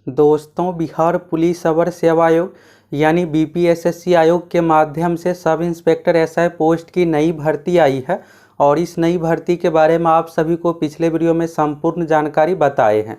दोस्तों, बिहार पुलिस अवर सेवा आयोग यानी बीपीएसएससी आयोग के माध्यम से सब इंस्पेक्टर एसआई पोस्ट की नई भर्ती आई है और इस नई भर्ती के बारे में आप सभी को पिछले वीडियो में संपूर्ण जानकारी बताए हैं।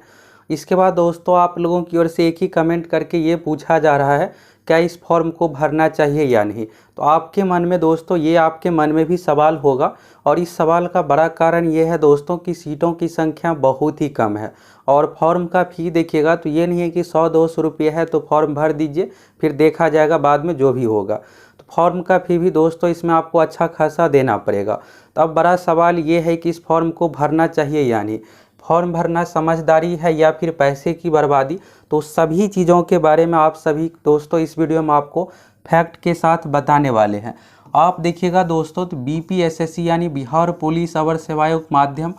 इसके बाद दोस्तों, आप लोगों की ओर से एक ही कमेंट करके ये पूछा जा रहा है क्या इस फॉर्म को भरना चाहिए या नहीं। तो आपके मन में दोस्तों, ये आपके मन में भी सवाल होगा और इस सवाल का बड़ा कारण ये है दोस्तों कि सीटों की संख्या बहुत ही कम है और फॉर्म का फ़ी देखिएगा तो ये नहीं है कि 100-200 रुपये है तो फॉर्म भर दीजिए फिर देखा जाएगा बाद में जो भी होगा। तो फॉर्म का फ़ी भी दोस्तों इसमें आपको अच्छा खासा देना पड़ेगा। तो अब बड़ा सवाल ये है कि इस फॉर्म को भरना चाहिए या नहीं। फॉर्म भरना समझदारी है या फिर पैसे की बर्बादी, तो सभी चीज़ों के बारे में आप सभी दोस्तों इस वीडियो में आपको फैक्ट के साथ बताने वाले हैं। आप देखिएगा दोस्तों, तो बीपीएसएससी यानी बिहार पुलिस अवर सेवा आयोग माध्यम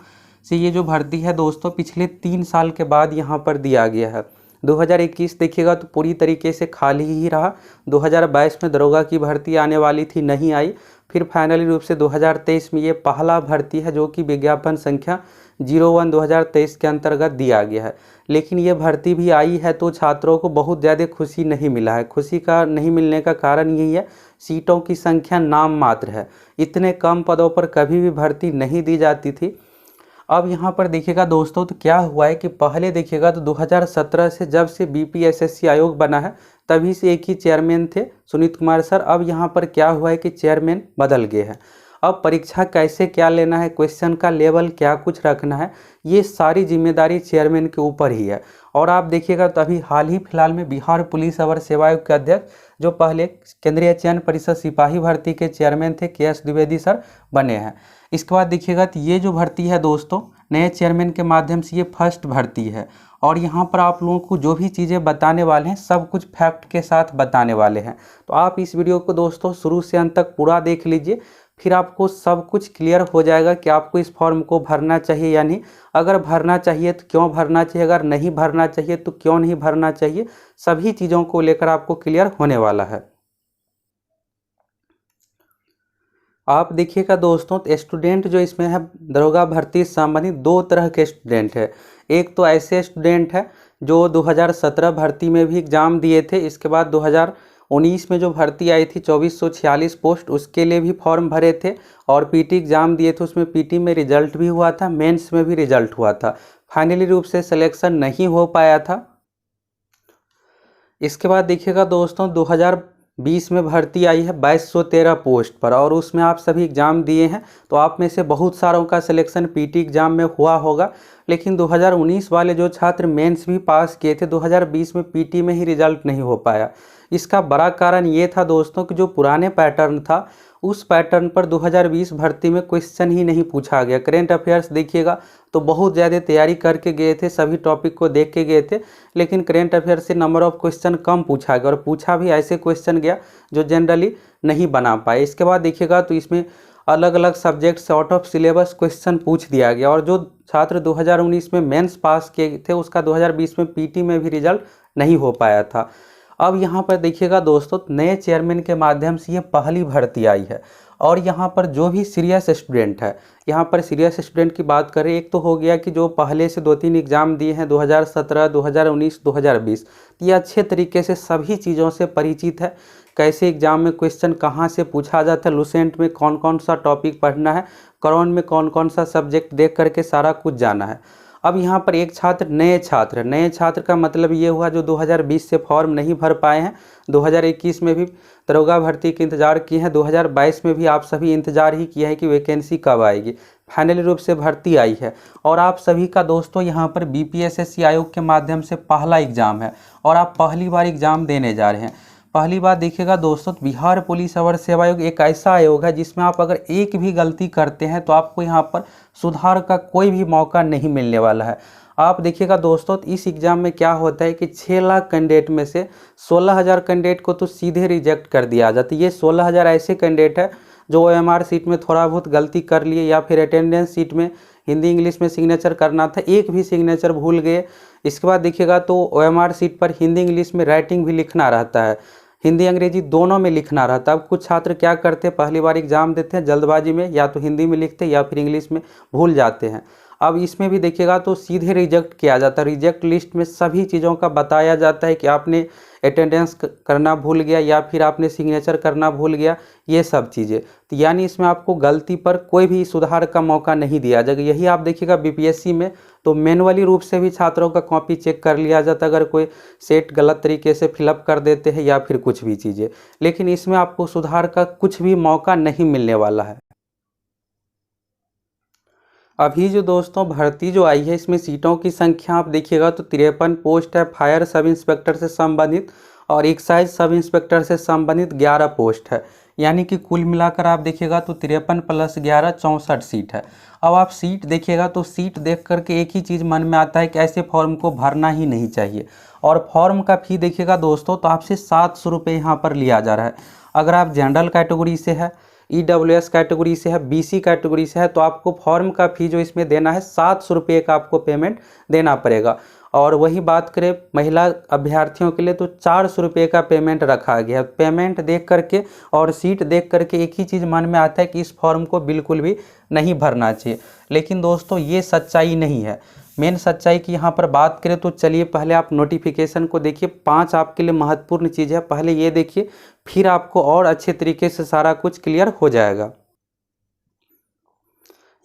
से ये जो भर्ती है दोस्तों पिछले 3 साल के बाद यहाँ पर दिया गया है। 2021 देखिएगा तो पूरी तरीके से खाली ही रहा। 2022 में दरोगा की भर्ती आने वाली थी, नहीं आई। फिर फाइनली रूप से 2023 में ये पहला भर्ती है जो कि विज्ञापन संख्या 01/2023 के अंतर्गत दिया गया है। लेकिन ये भर्ती भी आई है तो छात्रों को बहुत ज़्यादा खुशी नहीं मिला है। खुशी का नहीं मिलने का कारण यही है, सीटों की संख्या नाम मात्र है। इतने कम पदों पर कभी भी भर्ती नहीं दी जाती थी। अब यहाँ पर देखिएगा दोस्तों, तो क्या हुआ है कि पहले देखिएगा तो 2017 से जब से बीपीएसएससी आयोग बना है तभी से एक ही चेयरमैन थे, सुनीत कुमार सर। अब यहाँ पर क्या हुआ है कि चेयरमैन बदल गए हैं। अब परीक्षा कैसे क्या लेना है, क्वेश्चन का लेवल क्या कुछ रखना है, ये सारी जिम्मेदारी चेयरमैन के ऊपर ही है। और आप देखिएगा तो अभी हाल ही फिलहाल में बिहार पुलिस अवर सेवा आयोग के अध्यक्ष जो पहले केंद्रीय चयन परिषद सिपाही भर्ती के चेयरमैन थे के.एस. द्विवेदी सर बने हैं। इसके बाद देखिएगा तो ये जो भर्ती है दोस्तों नए चेयरमैन के माध्यम से ये फर्स्ट भर्ती है और यहाँ पर आप लोगों को जो भी चीज़ें बताने वाले हैं सब कुछ फैक्ट के साथ बताने वाले हैं। तो आप इस वीडियो को दोस्तों शुरू से अंत तक पूरा देख लीजिए, फिर आपको सब कुछ क्लियर हो जाएगा कि आपको इस फॉर्म को भरना चाहिए या नहीं। अगर भरना चाहिए तो क्यों भरना चाहिए, अगर नहीं भरना चाहिए तो क्यों नहीं भरना चाहिए, सभी चीज़ों को लेकर आपको क्लियर होने वाला है। आप देखिएगा दोस्तों, तो स्टूडेंट जो इसमें है दरोगा भर्ती से संबंधित 2 तरह के स्टूडेंट है। एक तो ऐसे स्टूडेंट है जो 2017 भर्ती में भी एग्ज़ाम दिए थे, इसके बाद 2019 में जो भर्ती आई थी 2446 पोस्ट उसके लिए भी फॉर्म भरे थे और पीटी एग्ज़ाम दिए थे। उसमें पीटी में रिजल्ट भी हुआ था, मेंस में भी रिजल्ट हुआ था, फाइनली रूप से सिलेक्शन नहीं हो पाया था। इसके बाद देखिएगा दोस्तों 2020 में भर्ती आई है 2213 पोस्ट पर और उसमें आप सभी एग्ज़ाम दिए हैं तो आप में से बहुत सारों का सिलेक्शन पीटी एग्ज़ाम में हुआ होगा। लेकिन 2019 वाले जो छात्र मेंस भी पास किए थे 2020 में पीटी में ही रिजल्ट नहीं हो पाया। इसका बड़ा कारण ये था दोस्तों कि जो पुराने पैटर्न था उस पैटर्न पर 2020 भर्ती में क्वेश्चन ही नहीं पूछा गया। करेंट अफेयर्स देखिएगा तो बहुत ज़्यादा तैयारी करके गए थे, सभी टॉपिक को देख के गए थे, लेकिन करेंट अफेयर्स से नंबर ऑफ क्वेश्चन कम पूछा गया और पूछा भी ऐसे क्वेश्चन गया जो जनरली नहीं बना पाए। इसके बाद देखिएगा तो इसमें अलग अलग सब्जेक्ट से आउट ऑफ सिलेबस क्वेश्चन पूछ दिया गया और जो छात्र 2019 में मेंस पास किए थे उसका 2020 में पीटी में भी रिजल्ट नहीं हो पाया था। अब यहाँ पर देखिएगा दोस्तों, नए चेयरमैन के माध्यम से ये पहली भर्ती आई है और यहाँ पर जो भी सीरियस स्टूडेंट है, यहाँ पर सीरियस स्टूडेंट की बात करें, एक तो हो गया कि जो पहले से 2-3 एग्ज़ाम दिए हैं 2017, 2019, 2020, ये अच्छे तरीके से सभी चीज़ों से परिचित है। कैसे एग्ज़ाम में क्वेश्चन कहाँ से पूछा जाता है, लुसेंट में कौन कौन सा टॉपिक पढ़ना है, करोन में कौन कौन सा सब्जेक्ट देख करके सारा कुछ जाना है। अब यहाँ पर एक छात्र नए छात्र का मतलब ये हुआ जो 2020 से फॉर्म नहीं भर पाए हैं, 2021 में भी दरोगा भर्ती के इंतज़ार किए हैं, 2022 में भी आप सभी इंतज़ार ही किए हैं कि वैकेंसी कब आएगी। फाइनली रूप से भर्ती आई है और आप सभी का दोस्तों यहाँ पर बीपीएसएससी आयोग के माध्यम से पहला एग्ज़ाम है और आप पहली बार एग्ज़ाम देने जा रहे हैं। पहली बात देखिएगा दोस्तों, बिहार पुलिस अवर सेवा आयोग एक ऐसा आयोग है जिसमें आप अगर एक भी गलती करते हैं तो आपको यहाँ पर सुधार का कोई भी मौका नहीं मिलने वाला है। आप देखिएगा दोस्तों, तो इस एग्ज़ाम में क्या होता है कि 6 लाख कैंडिडेट में से 16,000 कैंडिडेट को तो सीधे रिजेक्ट कर दिया जाता है। ये 16,000 ऐसे कैंडिडेट है जो OMR सीट में थोड़ा बहुत गलती कर लिए या फिर अटेंडेंस सीट में हिंदी इंग्लिश में सिग्नेचर करना था, एक भी सिग्नेचर भूल गए। इसके बाद देखिएगा तो OMR सीट पर हिंदी इंग्लिश में राइटिंग भी लिखना रहता है, हिंदी अंग्रेजी दोनों में लिखना रहता है। अब कुछ छात्र क्या करते हैं, पहली बार एग्ज़ाम देते हैं जल्दबाजी में, या तो हिंदी में लिखते हैं या फिर इंग्लिश में भूल जाते हैं। अब इसमें भी देखिएगा तो सीधे रिजेक्ट किया जाता है। रिजेक्ट लिस्ट में सभी चीज़ों का बताया जाता है कि आपने अटेंडेंस करना भूल गया या फिर आपने सिग्नेचर करना भूल गया, ये सब चीज़ें। तो यानी इसमें आपको गलती पर कोई भी सुधार का मौका नहीं दिया जाएगा। यही आप देखिएगा बीपीएससी में तो मैनुअली रूप से भी छात्रों का कॉपी चेक कर लिया जाता है अगर कोई सेट गलत तरीके से फिलअप कर देते हैं या फिर कुछ भी चीज़ें, लेकिन इसमें आपको सुधार का कुछ भी मौका नहीं मिलने वाला है। अभी जो दोस्तों भर्ती जो आई है इसमें सीटों की संख्या आप देखिएगा तो 53 पोस्ट है फायर सब इंस्पेक्टर से संबंधित, और एक्साइज सब इंस्पेक्टर से संबंधित 11 पोस्ट है। यानी कि कुल मिलाकर आप देखिएगा तो 53 + 11 64 सीट है। अब आप सीट देखिएगा तो सीट देख करके एक ही चीज़ मन में आता है कि ऐसे फॉर्म को भरना ही नहीं चाहिए। और फॉर्म का फ़ी देखिएगा दोस्तों तो आपसे 700 रुपये यहाँ पर लिया जा रहा है। अगर आप जनरल कैटेगरी से है, EWS कैटेगरी से है, BC कैटेगरी से है, तो आपको फॉर्म का फ़ी जो इसमें देना है 700 रुपये का आपको पेमेंट देना पड़ेगा। और वही बात करें महिला अभ्यर्थियों के लिए तो 400 रुपये का पेमेंट रखा गया है। पेमेंट देख करके और सीट देख करके एक ही चीज़ मन में आता है कि इस फॉर्म को बिल्कुल भी नहीं भरना चाहिए, लेकिन दोस्तों ये सच्चाई नहीं है। मेन सच्चाई की यहाँ पर बात करें तो चलिए पहले आप नोटिफिकेशन को देखिए। 5 आपके लिए महत्वपूर्ण चीज़ है, पहले ये देखिए, फिर आपको और अच्छे तरीके से सारा कुछ क्लियर हो जाएगा।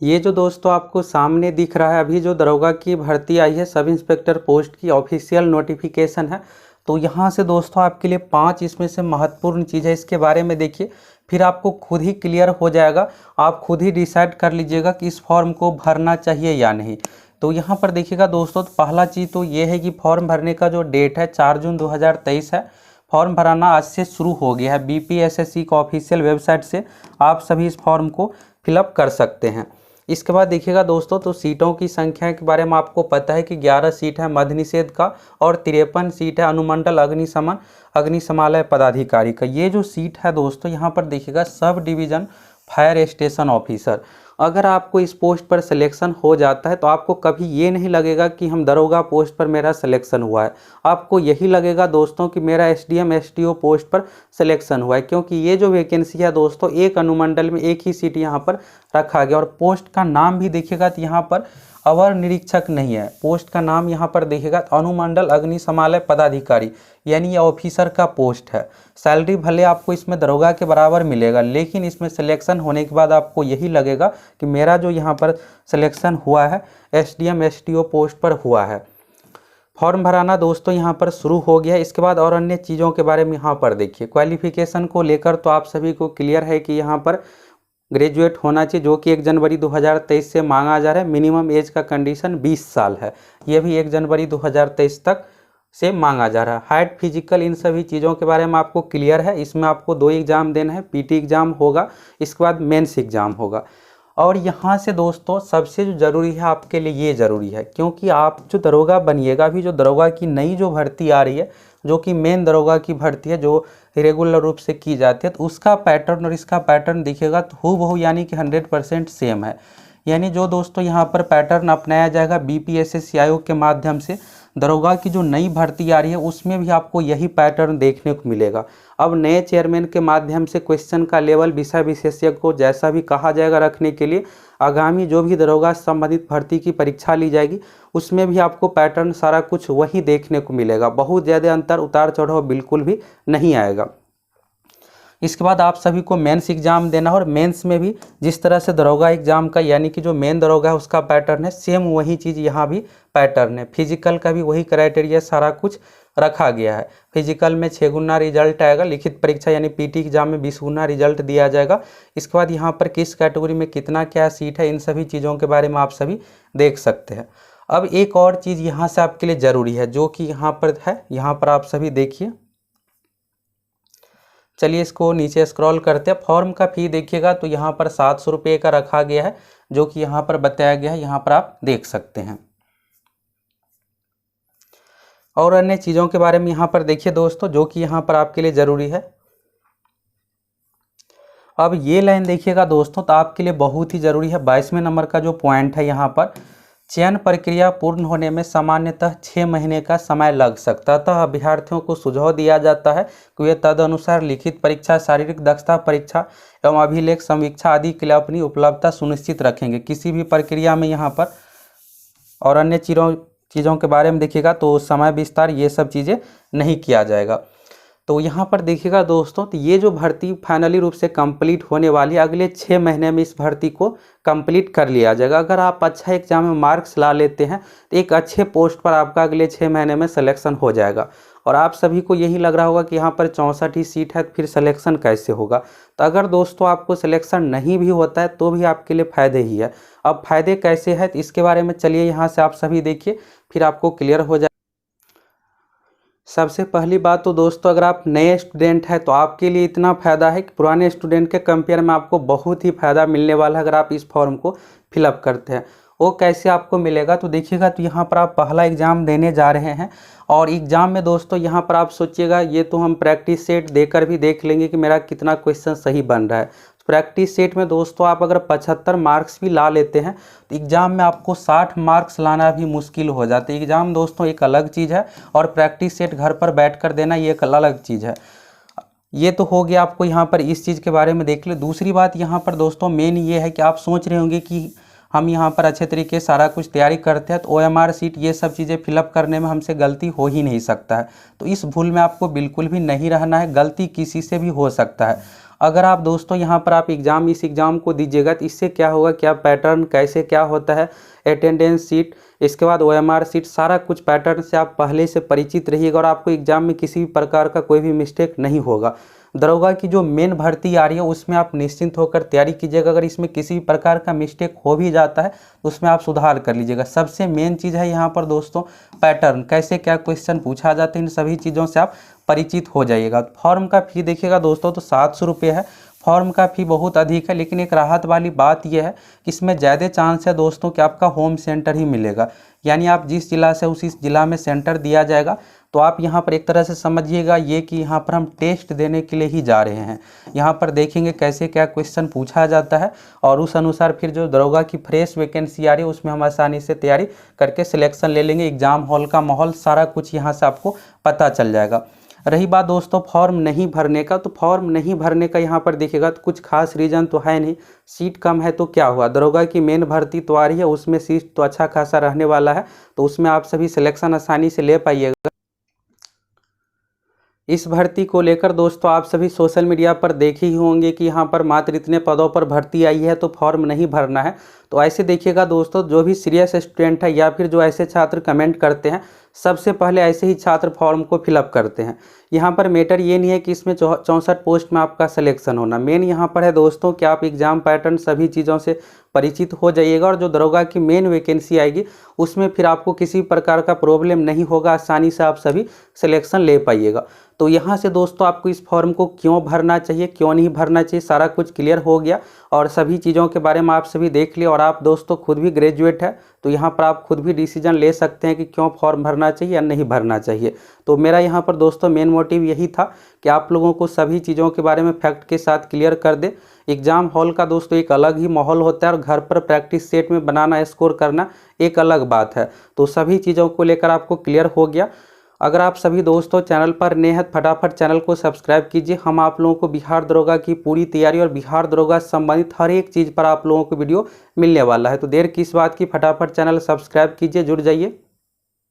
ये जो दोस्तों आपको सामने दिख रहा है अभी जो दरोगा की भर्ती आई है सब इंस्पेक्टर पोस्ट की ऑफिशियल नोटिफिकेशन है। तो यहाँ से दोस्तों आपके लिए 5 इसमें से महत्वपूर्ण चीज़ है, इसके बारे में देखिए, फिर आपको खुद ही क्लियर हो जाएगा। आप खुद ही डिसाइड कर लीजिएगा कि इस फॉर्म को भरना चाहिए या नहीं। तो यहाँ पर देखिएगा दोस्तों तो पहला चीज़ तो ये है कि फॉर्म भरने का जो डेट है 4 जून 2023 है। फॉर्म भराना आज से शुरू हो गया है। BPSSC का ऑफिशियल वेबसाइट से आप सभी इस फॉर्म को फिलअप कर सकते हैं। इसके बाद देखिएगा दोस्तों तो सीटों की संख्या के बारे में आपको पता है कि 11 सीट है मध्य निषेध का और 53 सीट है अनुमंडल अग्निशमन अग्निशमालय पदाधिकारी का। ये जो सीट है दोस्तों यहाँ पर देखिएगा sub division fire station officer. अगर आपको इस पोस्ट पर सिलेक्शन हो जाता है तो आपको कभी ये नहीं लगेगा कि हम दरोगा पोस्ट पर मेरा सिलेक्शन हुआ है। आपको यही लगेगा दोस्तों कि मेरा SDM SDO पोस्ट पर सिलेक्शन हुआ है, क्योंकि ये जो वैकेंसी है दोस्तों एक अनुमंडल में एक ही सीट यहाँ पर रखा गया। और पोस्ट का नाम भी देखिएगा तो यहाँ पर अवर निरीक्षक नहीं है, पोस्ट का नाम यहाँ पर देखिएगा अनुमंडल अग्निशमालय पदाधिकारी, यानी ये ऑफिसर का पोस्ट है। सैलरी भले आपको इसमें दरोगा के बराबर मिलेगा, लेकिन इसमें सिलेक्शन होने के बाद आपको यही लगेगा कि मेरा जो यहाँ पर सिलेक्शन हुआ है SDM SDO पोस्ट पर हुआ है। फॉर्म भराना दोस्तों यहाँ पर शुरू हो गया। इसके बाद और अन्य चीज़ों के बारे में यहाँ पर देखिए। क्वालिफिकेशन को लेकर तो आप सभी को क्लियर है कि यहाँ पर ग्रेजुएट होना चाहिए, जो कि 1 जनवरी 2023 से मांगा जा रहा है। मिनिमम एज का कंडीशन 20 साल है, ये भी 1 जनवरी 2023 तक से मांगा जा रहा है। हाइट फिजिकल इन सभी चीज़ों के बारे में आपको क्लियर है। इसमें आपको 2 एग्ज़ाम देना है, PT एग्ज़ाम होगा, इसके बाद मेंस एग्ज़ाम होगा। और यहाँ से दोस्तों सबसे जो ज़रूरी है आपके लिए ये ज़रूरी है, क्योंकि आप जो दरोगा बनिएगा, अभी जो दरोगा की नई जो भर्ती आ रही है जो कि मेन दरोगा की भर्ती है जो रेगुलर रूप से की जाती है, तो उसका पैटर्न और इसका पैटर्न दिखेगा तो हूबहू यानी कि 100% सेम है। यानी जो दोस्तों यहाँ पर पैटर्न अपनाया जाएगा BPSSC आयोग के माध्यम से दरोगा की जो नई भर्ती आ रही है उसमें भी आपको यही पैटर्न देखने को मिलेगा। अब नए चेयरमैन के माध्यम से क्वेश्चन का लेवल विषय विशेषज्ञ को जैसा भी कहा जाएगा रखने के लिए आगामी जो भी दरोगा संबंधित भर्ती की परीक्षा ली जाएगी उसमें भी आपको पैटर्न सारा कुछ वही देखने को मिलेगा। बहुत ज़्यादा अंतर उतार चढ़ाव बिल्कुल भी नहीं आएगा। इसके बाद आप सभी को मेंस एग्ज़ाम देना है, और मेंस में भी जिस तरह से दरोगा एग्ज़ाम का यानी कि जो मेन दरोगा है उसका पैटर्न है, सेम वही चीज़ यहाँ भी पैटर्न है। फिजिकल का भी वही क्राइटेरिया सारा कुछ रखा गया है। फिजिकल में 6 गुना रिजल्ट आएगा, लिखित परीक्षा यानी PT एग्ज़ाम में 20 गुना रिजल्ट दिया जाएगा। इसके बाद यहाँ पर किस कैटेगरी में कितना क्या सीट है इन सभी चीज़ों के बारे में आप सभी देख सकते हैं। अब एक और चीज़ यहाँ से आपके लिए ज़रूरी है जो कि यहाँ पर है, यहाँ पर आप सभी देखिए। चलिए इसको नीचे स्क्रॉल करते हैं। फॉर्म का फ़ी देखिएगा तो यहाँ पर 700 रुपये का रखा गया है, जो कि यहाँ पर बताया गया है, यहाँ पर आप देख सकते हैं। और अन्य चीज़ों के बारे में यहाँ पर देखिए दोस्तों जो कि यहाँ पर आपके लिए ज़रूरी है। अब ये लाइन देखिएगा दोस्तों तो आपके लिए बहुत ही ज़रूरी है। 22वें नंबर का जो पॉइंट है यहाँ पर, चयन प्रक्रिया पूर्ण होने में सामान्यतः 6 महीने का समय लग सकता है। अतः अभ्यर्थियों को सुझाव दिया जाता है कि वे तदनुसार लिखित परीक्षा, शारीरिक दक्षता परीक्षा एवं अभिलेख समीक्षा आदि के लिए अपनी उपलब्धता सुनिश्चित रखेंगे। किसी भी प्रक्रिया में यहाँ पर और अन्य चीज़ों के बारे में देखिएगा तो समय विस्तार ये सब चीज़ें नहीं किया जाएगा। तो यहाँ पर देखिएगा दोस्तों, तो ये जो भर्ती फाइनली रूप से कंप्लीट होने वाली है, अगले 6 महीने में इस भर्ती को कंप्लीट कर लिया जाएगा। अगर आप अच्छा एग्जाम में मार्क्स ला लेते हैं तो एक अच्छे पोस्ट पर आपका अगले 6 महीने में सिलेक्शन हो जाएगा। और आप सभी को यही लग रहा होगा कि यहाँ पर 64 ही सीट है, फिर सिलेक्शन कैसे होगा। तो अगर दोस्तों आपको सिलेक्शन नहीं भी होता है तो भी आपके लिए फ़ायदे ही है। अब फ़ायदे कैसे हैं तो इसके बारे में चलिए यहाँ से आप सभी देखिए, फिर आपको क्लियर हो जाए। सबसे पहली बात तो दोस्तों, अगर आप नए स्टूडेंट हैं तो आपके लिए इतना फ़ायदा है कि पुराने स्टूडेंट के कंपेयर में आपको बहुत ही फ़ायदा मिलने वाला है अगर आप इस फॉर्म को फिलअप करते हैं। वो कैसे आपको मिलेगा तो देखिएगा, तो यहाँ पर आप पहला एग्ज़ाम देने जा रहे हैं और एग्ज़ाम में दोस्तों यहाँ पर आप सोचिएगा, ये तो हम प्रैक्टिस सेट देकर भी देख लेंगे कि मेरा कितना क्वेश्चन सही बन रहा है। प्रैक्टिस सेट में दोस्तों आप अगर 75 मार्क्स भी ला लेते हैं तो एग्ज़ाम में आपको 60 मार्क्स लाना भी मुश्किल हो जाता है। एग्ज़ाम दोस्तों एक अलग चीज़ है और प्रैक्टिस सेट घर पर बैठकर देना ये एक अलग चीज़ है। ये तो हो गया, आपको यहाँ पर इस चीज़ के बारे में देख ले। दूसरी बात यहाँ पर दोस्तों मेन ये है कि आप सोच रहे होंगे कि हम यहाँ पर अच्छे तरीके से सारा कुछ तैयारी करते हैं तो OMR सीट ये सब चीज़ें फिलअप करने में हमसे गलती हो ही नहीं सकता है। तो इस भूल में आपको बिल्कुल भी नहीं रहना है, गलती किसी से भी हो सकता है। अगर आप दोस्तों यहाँ पर आप इस एग्ज़ाम को दीजिएगा तो इससे क्या होगा, क्या पैटर्न कैसे क्या होता है, अटेंडेंस सीट, इसके बाद OMR सीट, सारा कुछ पैटर्न से आप पहले से परिचित रहिएगा और आपको एग्ज़ाम में किसी भी प्रकार का कोई भी मिस्टेक नहीं होगा। दरोगा की जो मेन भर्ती आ रही है उसमें आप निश्चिंत होकर तैयारी कीजिएगा। अगर इसमें किसी भी प्रकार का मिस्टेक हो भी जाता है तो उसमें आप सुधार कर लीजिएगा। सबसे मेन चीज़ है यहाँ पर दोस्तों पैटर्न, कैसे क्या क्वेश्चन पूछा जाता है, इन सभी चीज़ों से आप परिचित हो जाइएगा। फॉर्म का फी देखिएगा दोस्तों तो 700 रुपये है। फॉर्म का फी बहुत अधिक है, लेकिन एक राहत वाली बात यह है कि इसमें ज़्यादा चांस है दोस्तों कि आपका होम सेंटर ही मिलेगा। यानी आप जिस जिला से उसी जिला में सेंटर दिया जाएगा। तो आप यहाँ पर एक तरह से समझिएगा ये कि यहाँ पर हम टेस्ट देने के लिए ही जा रहे हैं। यहाँ पर देखेंगे कैसे क्या क्वेश्चन पूछा जाता है और उस अनुसार फिर जो दरोगा की फ्रेश वैकेंसी आ रही है उसमें हम आसानी से तैयारी करके सिलेक्शन ले लेंगे। एग्ज़ाम हॉल का माहौल सारा कुछ यहाँ से आपको पता चल जाएगा। रही बात दोस्तों फॉर्म नहीं भरने का, तो फॉर्म नहीं भरने का यहाँ पर देखिएगा तो कुछ खास रीज़न तो है नहीं। सीट कम है तो क्या हुआ, दरोगा की मेन भर्ती तो आ रही है, उसमें सीट तो अच्छा खासा रहने वाला है, तो उसमें आप सभी सिलेक्शन आसानी से ले पाइएगा। इस भर्ती को लेकर दोस्तों आप सभी सोशल मीडिया पर देखे ही होंगे कि यहाँ पर मात्र इतने पदों पर भर्ती आई है तो फॉर्म नहीं भरना है। तो ऐसे देखिएगा दोस्तों, जो भी सीरियस स्टूडेंट है या फिर जो ऐसे छात्र कमेंट करते हैं, सबसे पहले ऐसे ही छात्र फॉर्म को फिलअप करते हैं। यहाँ पर मैटर ये नहीं है कि इसमें 64 पोस्ट में आपका सिलेक्शन होना, मेन यहाँ पर है दोस्तों कि आप एग्ज़ाम पैटर्न सभी चीज़ों से परिचित हो जाइएगा और जो दरोगा की मेन वैकेंसी आएगी उसमें फिर आपको किसी प्रकार का प्रॉब्लम नहीं होगा, आसानी से आप सभी सिलेक्शन ले पाइएगा। तो यहाँ से दोस्तों आपको इस फॉर्म को क्यों भरना चाहिए क्यों नहीं भरना चाहिए सारा कुछ क्लियर हो गया और सभी चीज़ों के बारे में आप सभी देख लिए। और आप दोस्तों खुद भी ग्रेजुएट है तो यहाँ पर आप खुद भी डिसीजन ले सकते हैं कि क्यों फॉर्म भरना चाहिए या नहीं भरना चाहिए। तो मेरा यहाँ पर दोस्तों मेन मोटिव यही था कि आप लोगों को सभी चीज़ों के बारे में फैक्ट के साथ क्लियर कर दे। एग्ज़ाम हॉल का दोस्तों एक अलग ही माहौल होता है और घर पर प्रैक्टिस सेट में बनाना स्कोर करना एक अलग बात है। तो सभी चीज़ों को लेकर आपको क्लियर हो गया। अगर आप सभी दोस्तों चैनल पर नए हैं फटाफट चैनल को सब्सक्राइब कीजिए। हम आप लोगों को बिहार दरोगा की पूरी तैयारी और बिहार दरोगा से संबंधित हर एक चीज़ पर आप लोगों को वीडियो मिलने वाला है। तो देर किस बात की, फटाफट चैनल सब्सक्राइब कीजिए, जुड़ जाइए।